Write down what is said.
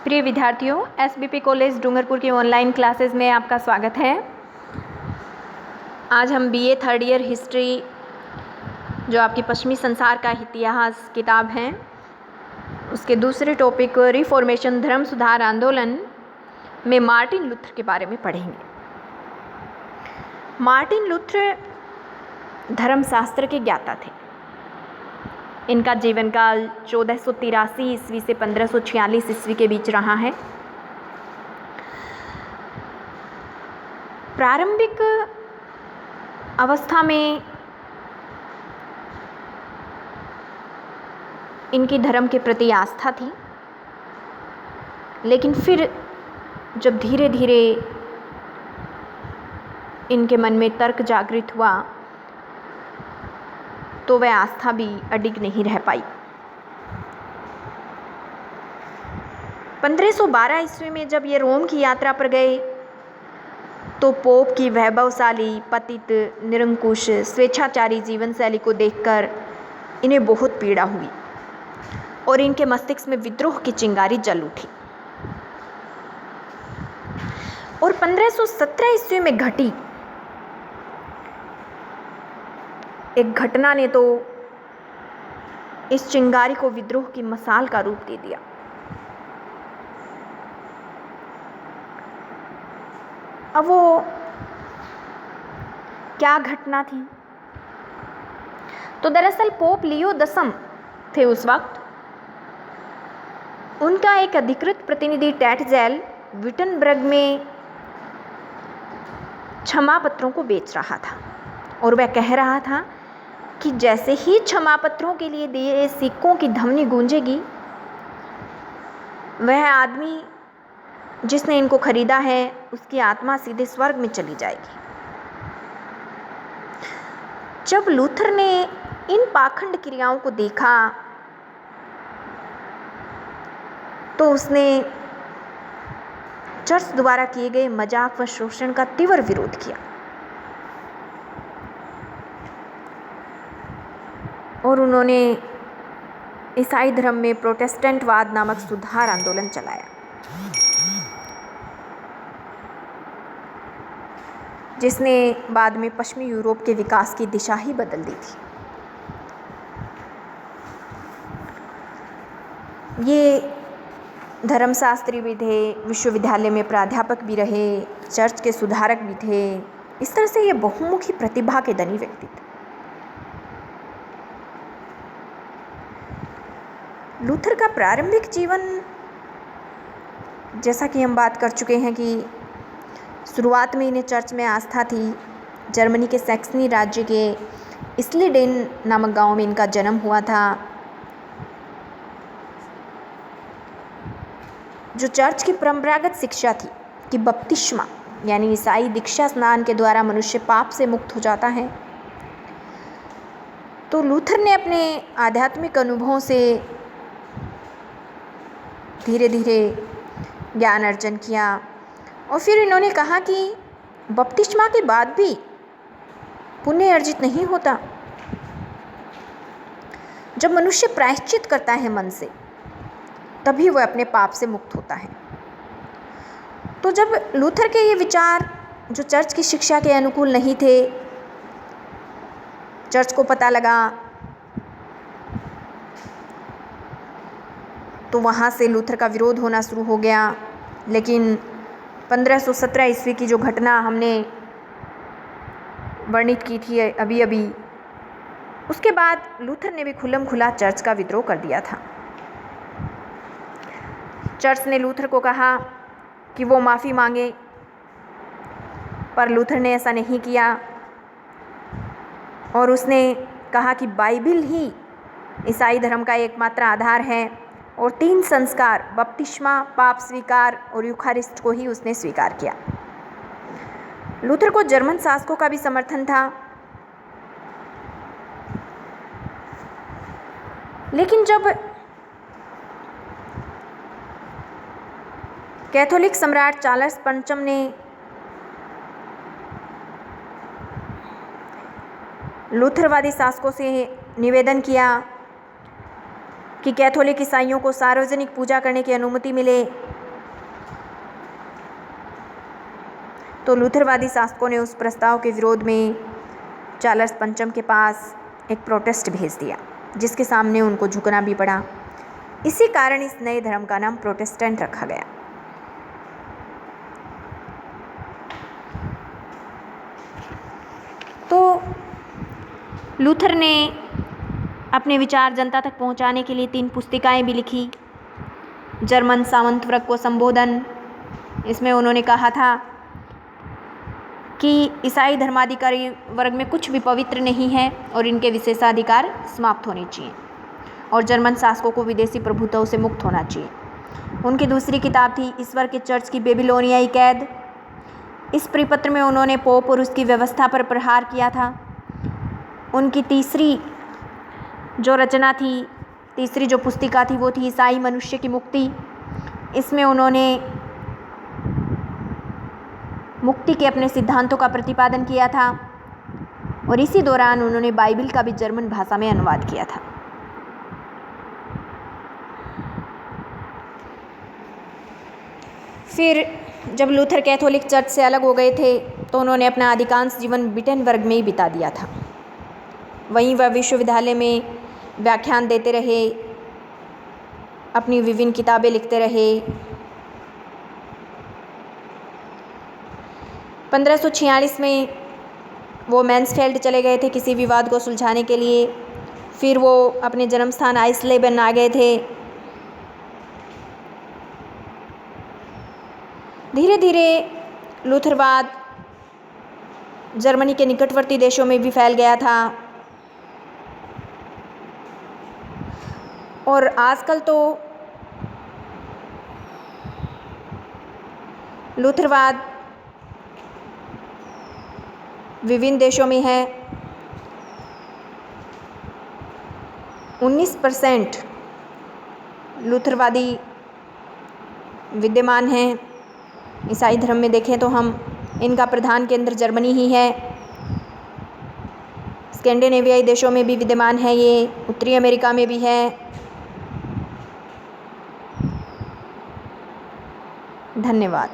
प्रिय विद्यार्थियों, SBP college Dungarpur की ऑनलाइन क्लासेस में आपका स्वागत है। आज हम बीए थर्ड ईयर हिस्ट्री, जो आपकी पश्चिमी संसार का इतिहास किताब है, उसके दूसरे टॉपिक रिफॉर्मेशन धर्म सुधार आंदोलन में मार्टिन लूथर के बारे में पढ़ेंगे। मार्टिन लूथर धर्मशास्त्र के ज्ञाता थे। इनका जीवन काल 1483 ईस्वी से 1546 ईस्वी के बीच रहा है। प्रारंभिक अवस्था में इनकी धर्म के प्रति आस्था थी, लेकिन फिर जब धीरे धीरे इनके मन में तर्क जागृत हुआ तो वह आस्था भी अडिग नहीं रह पाई। 1512 ईस्वी में जब ये रोम की यात्रा पर गए तो पोप की वैभवशाली, पतित, निरंकुश, स्वेच्छाचारी जीवन शैली को देखकर इन्हें बहुत पीड़ा हुई और इनके मस्तिष्क में विद्रोह की चिंगारी जल उठी। और 1517 ईस्वी में घटी एक घटना ने तो इस चिंगारी को विद्रोह की मशाल का रूप दे दिया। अब वो क्या घटना थी? तो दरअसल पोप लियो 10 थे उस वक्त। उनका एक अधिकृत प्रतिनिधि टैटजेल विटनबर्ग में क्षमा पत्रों को बेच रहा था और वह कह रहा था कि जैसे ही क्षमा पत्रों के लिए दिए सिक्कों की ध्वनि गूंजेगी, वह आदमी जिसने इनको खरीदा है उसकी आत्मा सीधे स्वर्ग में चली जाएगी। जब लूथर ने इन पाखंड क्रियाओं को देखा तो उसने चर्च द्वारा किए गए मजाक व शोषण का तीव्र विरोध किया और उन्होंने ईसाई धर्म में प्रोटेस्टेंटवाद नामक सुधार आंदोलन चलाया, जिसने बाद में पश्चिमी यूरोप के विकास की दिशा ही बदल दी थी। ये धर्मशास्त्री भी थे, विश्वविद्यालय में प्राध्यापक भी रहे, चर्च के सुधारक भी थे। इस तरह से ये बहुमुखी प्रतिभा के धनी व्यक्ति थे। लूथर का प्रारंभिक जीवन, जैसा कि हम बात कर चुके हैं कि शुरुआत में इन्हें चर्च में आस्था थी। जर्मनी के सैक्सनी राज्य के इस्लीडेन नामक गांव में इनका जन्म हुआ था। जो चर्च की परंपरागत शिक्षा थी कि बपतिस्मा यानी ईसाई दीक्षा स्नान के द्वारा मनुष्य पाप से मुक्त हो जाता है, तो लूथर ने अपने आध्यात्मिक अनुभवों से धीरे धीरे ज्ञान अर्जन किया और फिर इन्होंने कहा कि बपतिस्मा के बाद भी पुण्य अर्जित नहीं होता। जब मनुष्य प्रायश्चित करता है मन से, तभी वह अपने पाप से मुक्त होता है। तो जब लूथर के ये विचार जो चर्च की शिक्षा के अनुकूल नहीं थे, चर्च को पता लगा तो वहाँ से लूथर का विरोध होना शुरू हो गया। लेकिन 1517 ईस्वी की जो घटना हमने वर्णित की थी अभी, उसके बाद लूथर ने भी खुल्लम खुला चर्च का विद्रोह कर दिया था। चर्च ने लूथर को कहा कि वो माफ़ी मांगे, पर लूथर ने ऐसा नहीं किया और उसने कहा कि बाइबिल ही ईसाई धर्म का एकमात्र आधार है और 3 संस्कार बपतिस्मा, पाप स्वीकार और यूखारिस्ट को ही उसने स्वीकार किया। लूथर को जर्मन शासकों का भी समर्थन था, लेकिन जब कैथोलिक सम्राट चार्ल्स पंचम ने लूथरवादी शासकों से निवेदन किया कि कैथोलिक ईसाइयों को सार्वजनिक पूजा करने की अनुमति मिले, तो लूथरवादी शासकों ने उस प्रस्ताव के विरोध में चार्ल्स पंचम के पास एक प्रोटेस्ट भेज दिया, जिसके सामने उनको झुकना भी पड़ा। इसी कारण इस नए धर्म का नाम प्रोटेस्टेंट रखा गया। तो लूथर ने अपने विचार जनता तक पहुंचाने के लिए 3 पुस्तिकाएं भी लिखी। जर्मन सामंत वर्ग को संबोधन, इसमें उन्होंने कहा था कि ईसाई धर्माधिकारी वर्ग में कुछ भी पवित्र नहीं है और इनके विशेषाधिकार समाप्त होने चाहिए, और जर्मन शासकों को विदेशी प्रभुत्व से मुक्त होना चाहिए। उनकी दूसरी किताब थी ईश्वर के चर्च की बेबीलोनियाई कैद। इस परिपत्र में उन्होंने पोप और उसकी व्यवस्था पर प्रहार किया था। उनकी तीसरी जो पुस्तिका थी वो थी ईसाई मनुष्य की मुक्ति। इसमें उन्होंने मुक्ति के अपने सिद्धांतों का प्रतिपादन किया था, और इसी दौरान उन्होंने बाइबिल का भी जर्मन भाषा में अनुवाद किया था। फिर जब लूथर कैथोलिक चर्च से अलग हो गए थे तो उन्होंने अपना अधिकांश जीवन विटेनबर्ग में ही बिता दिया था। वहीं वह विश्वविद्यालय में व्याख्यान देते रहे, अपनी विभिन्न किताबें लिखते रहे। 1546 में वो मैन्सफेल्ड चले गए थे किसी विवाद को सुलझाने के लिए। फिर वो अपने जन्म स्थान आइसलेबन आ गए थे। धीरे धीरे लूथरवाद जर्मनी के निकटवर्ती देशों में भी फैल गया था, और आजकल तो लूथरवाद विभिन्न देशों में है। 19% लूथरवादी विद्यमान हैं। ईसाई धर्म में देखें तो हम इनका प्रधान केंद्र जर्मनी ही है। स्कैंडिनेवियाई देशों में भी विद्यमान है, ये उत्तरी अमेरिका में भी है। धन्यवाद।